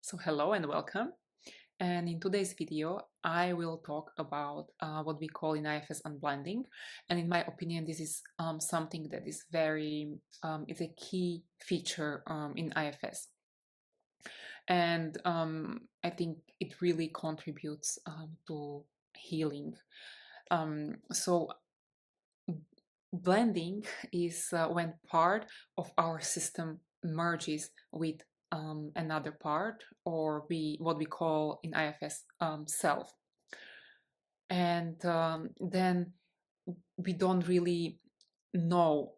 So hello and welcome. And in today's video, I will talk about what we call in IFS unblending. And in my opinion, this is something that is it's a key feature in IFS. And I think it really contributes to healing. So blending is when part of our system merges with another part, or what we call in IFS self. And then we don't really know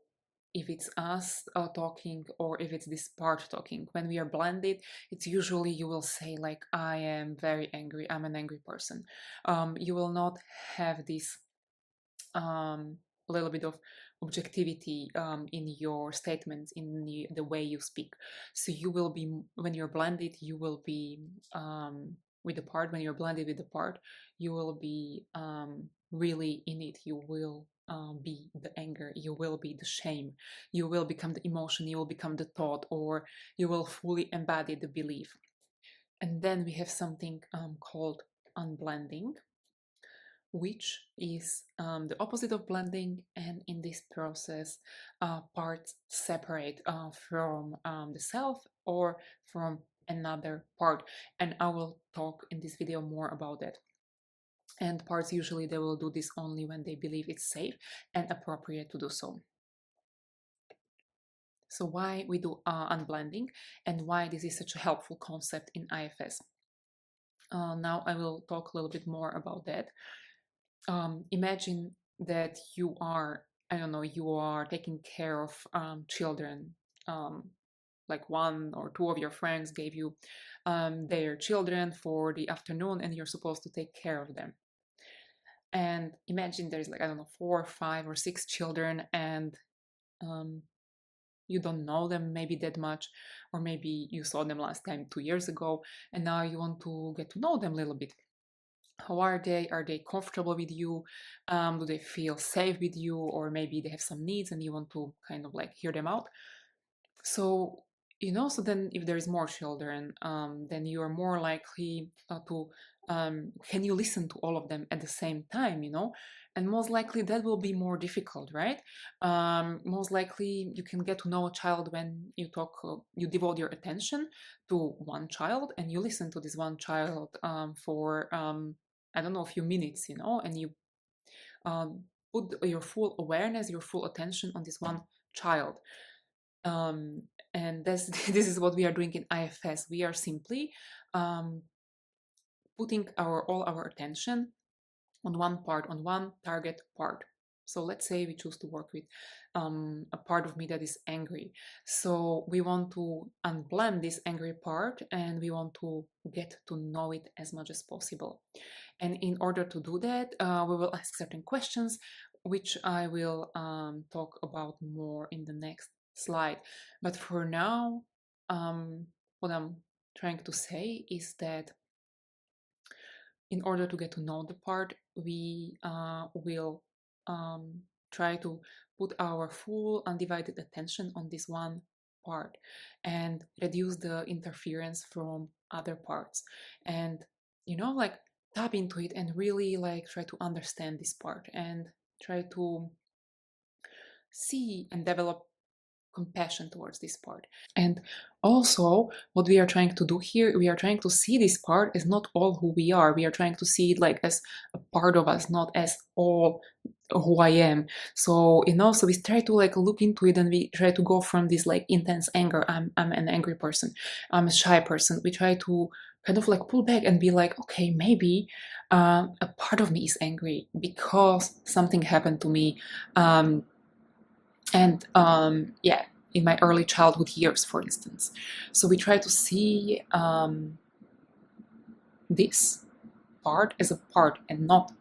if it's us talking or if it's this part talking. When we are blended, it's usually you will say like, I am very angry, I'm an angry person. You will not have this little bit of objectivity in your statements, in the way you speak. So you will be, when you're blended, you will be with the part. When you're blended with the part, you will be really in it. You will be the anger, you will be the shame, you will become the emotion, you will become the thought, or you will fully embody the belief. And then we have something called unblending, which is the opposite of blending. And in this process, parts separate from the self or from another part. And I will talk in this video more about that. And parts usually they will do this only when they believe it's safe and appropriate to do so. So why we do unblending and why this is such a helpful concept in IFS. Now I will talk a little bit more about that. Imagine that you are, I don't know, you are taking care of children. Like one or two of your friends gave you their children for the afternoon, and you're supposed to take care of them. And imagine there's like, I don't know, 4 or 5 or 6 children, and you don't know them maybe that much, or maybe you saw them last time 2 years ago, and now you want to get to know them a little bit. How are they? Are they comfortable with you? Do they feel safe with you? Or maybe they have some needs and you want to kind of like hear them out. So, so then if there is more children, then you are more likely can you listen to all of them at the same time, And most likely that will be more difficult, right? Most likely you can get to know a child when you talk, you devote your attention to one child and you listen to this one child for, I don't know, a few minutes, and you put your full awareness, your full attention on this one child. And this is what we are doing in IFS. We are simply putting all our attention on one part, on one target part. So let's say we choose to work with a part of me that is angry. So we want to unblend this angry part and we want to get to know it as much as possible. And in order to do that, we will ask certain questions, which I will talk about more in the next slide. But for now, what I'm trying to say is that in order to get to know the part, we will try to put our full undivided attention on this one part and reduce the interference from other parts. And, like tap into it and really like try to understand this part and try to see and develop compassion towards this part. And also, what we are trying to do here, we are trying to see this part as not all who we are. We are trying to see it like as a part of us, not as all who I am. So, so we try to like look into it and we try to go from this like intense anger. I'm an angry person. I'm a shy person. We try to kind of like pull back and be like, okay, maybe a part of me is angry because something happened to me. And in my early childhood years, for instance. So we try to see this part as a part and not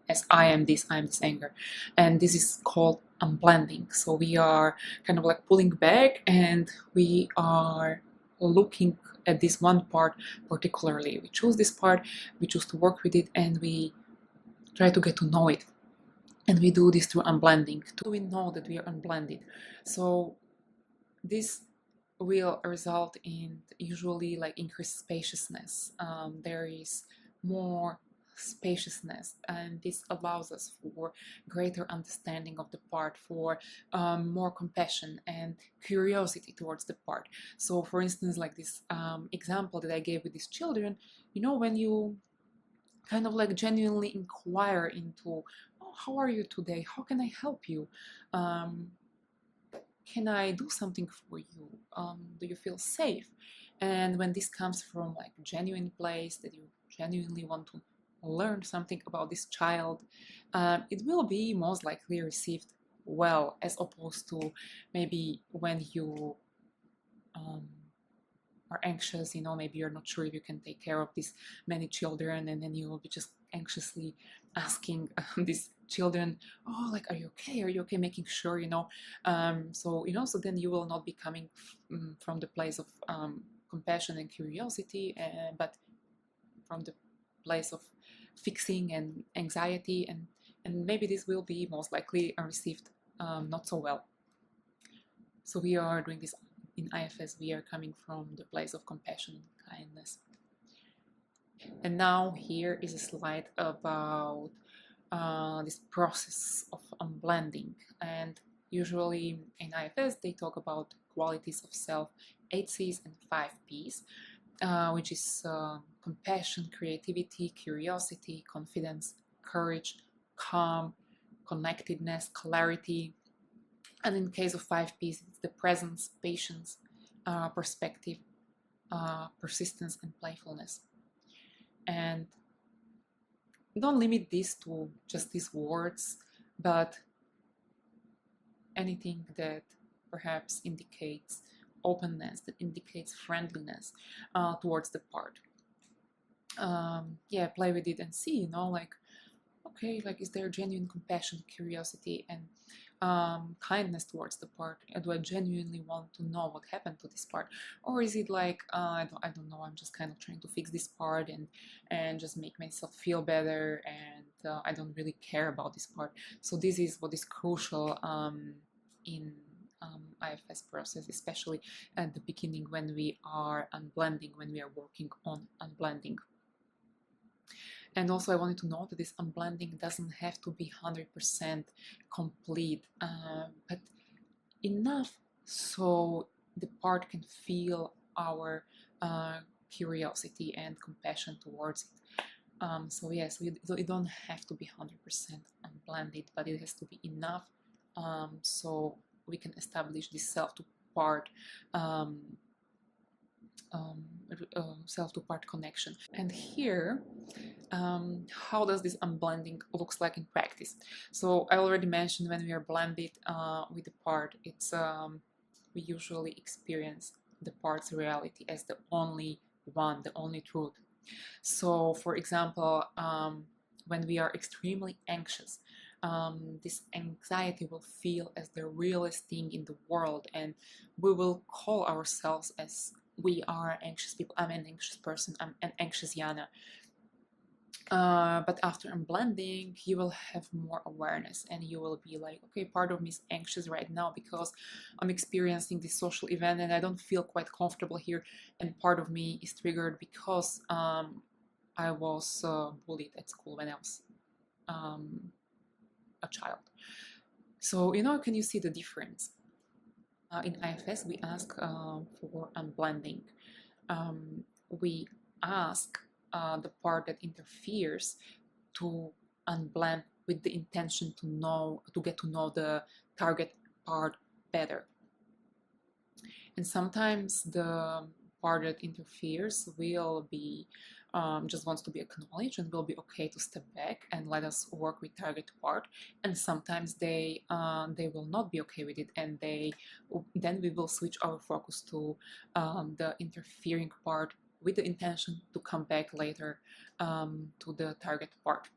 as I am this anger. And this is called unblending. So we are kind of like pulling back and we are looking at this one part particularly. We choose this part, we choose to work with it, and we try to get to know it. And we do this through unblending. Do we know that we are unblended? So this will result in usually like increased spaciousness. There is more spaciousness, and this allows us for greater understanding of the part, for more compassion and curiosity towards the part. So for instance, like this example that I gave with these children, you know, when you kind of like genuinely inquire into, oh, how are you today, how can I help you, can I do something for you, do you feel safe? And when this comes from like genuine place, that you genuinely want to learn something about this child, it will be most likely received well, as opposed to maybe when you um, are anxious, you know, maybe you're not sure if you can take care of these many children, and then you will be just anxiously asking these children, oh, like, are you okay, are you okay, making sure, you know. So you know, so then you will not be coming from the place of compassion and curiosity, but from the place of fixing and anxiety, and maybe this will be most likely received not so well. So we are doing this in IFS, we are coming from the place of compassion and kindness. And now here is a slide about this process of unblending. And usually in IFS they talk about qualities of self, 8 C's and 5 P's, which is compassion, creativity, curiosity, confidence, courage, calm, connectedness, clarity. And in case of 5 P's, it's the presence, patience, perspective, persistence, and playfulness. And don't limit this to just these words, but anything that perhaps indicates openness, that indicates friendliness towards the part. Yeah, play with it and see, you know, like, okay, like, is there genuine compassion, curiosity, and kindness towards the part? Do I genuinely want to know what happened to this part, or is it like I don't know, I'm just kind of trying to fix this part and just make myself feel better, and I don't really care about this part. So this is what is crucial in IFS process, especially at the beginning when we are unblending, when we are working on unblending. And also I wanted to note that this unblending doesn't have to be 100% complete, but enough so the part can feel our curiosity and compassion towards it. So yes, so it don't have to be 100% unblended, but it has to be enough so we can establish this self-to-part self-to-part connection. And here, how does this unblending looks like in practice? So I already mentioned, when we are blended with the part, it's we usually experience the part's reality as the only one, the only truth. So for example, when we are extremely anxious, this anxiety will feel as the realest thing in the world, and we will call ourselves as we are anxious people. I'm an anxious person, I'm an anxious Yana. But after unblending, you will have more awareness, and you will be like, okay, part of me is anxious right now because I'm experiencing this social event and I don't feel quite comfortable here, and part of me is triggered because I was bullied at school when I was a child. So, you know, can you see the difference? In IFS, we ask for unblending. We ask the part that interferes to unblend with the intention to get to know the target part better. And sometimes the part that interferes will be just wants to be acknowledged and will be okay to step back and let us work with target part. And sometimes they will not be okay with it, and then we will switch our focus to the interfering part with the intention to come back later to the target part.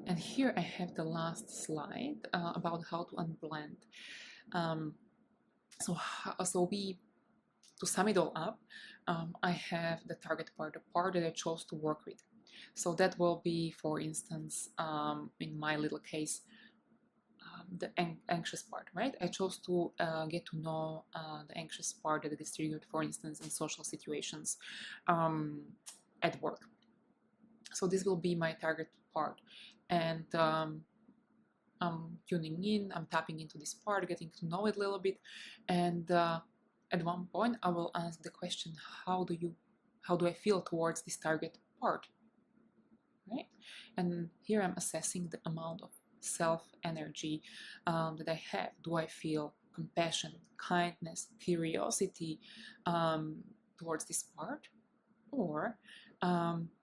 And here I have the last slide about how to unblend. To sum it all up, I have the target part, the part that I chose to work with. So that will be, for instance, in my little case, the anxious part, right? I chose to get to know the anxious part that is triggered, for instance, in social situations at work. So this will be my target part, and I'm tuning in, I'm tapping into this part, getting to know it a little bit, and at one point I will ask the question, how do I feel towards this target part, right? And here I'm assessing the amount of self-energy that I have. Do I feel compassion, kindness, curiosity towards this part? Or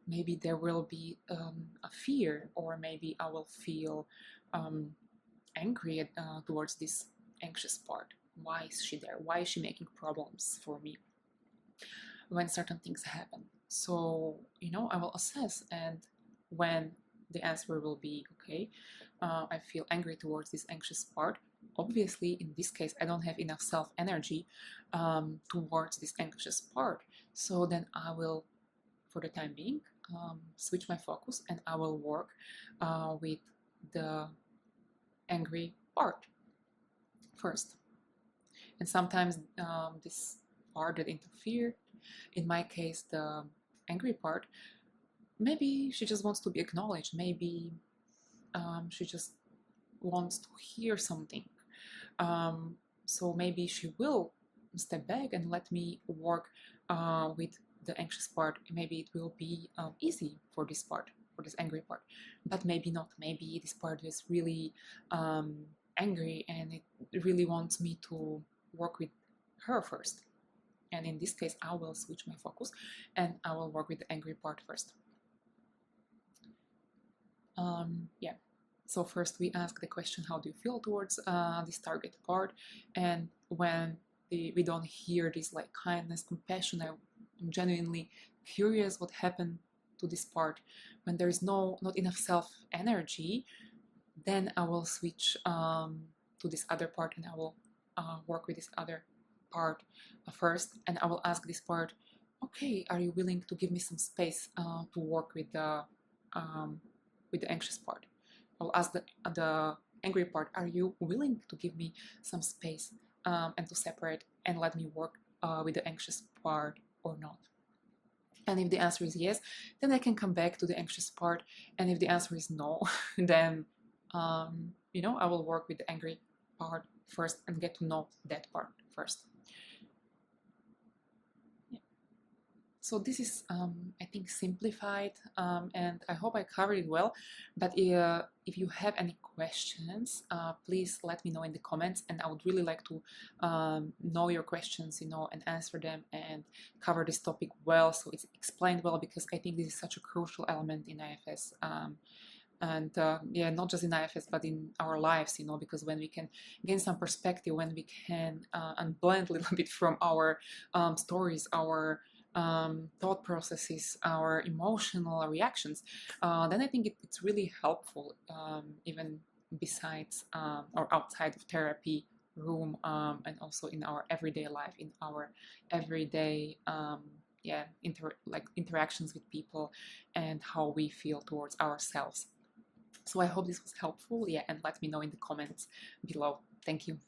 maybe there will be a fear, or maybe I will feel angry towards this anxious part. Why is she there? Why is she making problems for me when certain things happen? So, I will assess, and when the answer will be, okay, I feel angry towards this anxious part. Obviously, in this case, I don't have enough self-energy towards this anxious part. So then I will, for the time being, switch my focus, and I will work with the angry part first. And sometimes this part that interfered, in my case, the angry part, maybe she just wants to be acknowledged. Maybe she just wants to hear something. So maybe she will step back and let me work with the anxious part. Maybe it will be easy for this part, for this angry part, but maybe not. Maybe this part is really angry, and it really wants me to work with her first. And in this case, I will switch my focus, and I will work with the angry part first. Yeah. So first we ask the question, how do you feel towards this target part? And when we don't hear this like kindness, compassion, I'm genuinely curious what happened to this part. When there is not enough self-energy, then I will switch to this other part, and I will work with this other part first, and I will ask this part, okay, are you willing to give me some space to work with the anxious part? I'll ask the angry part, are you willing to give me some space and to separate and let me work with the anxious part or not? And if the answer is yes, then I can come back to the anxious part. And if the answer is no, then I will work with the angry part first and get to know that part first. So this is, I think, simplified, and I hope I covered it well. But if you have any questions, please let me know in the comments, and I would really like to know your questions, and answer them and cover this topic well, so it's explained well, because I think this is such a crucial element in IFS. And yeah, not just in IFS, but in our lives, because when we can gain some perspective, when we can unblend a little bit from our stories, our thought processes, our emotional reactions, then I think it's really helpful, even besides or outside of therapy room, and also in our everyday life, in our everyday interactions with people, and how we feel towards ourselves. So I hope this was helpful, and let me know in the comments below. Thank you.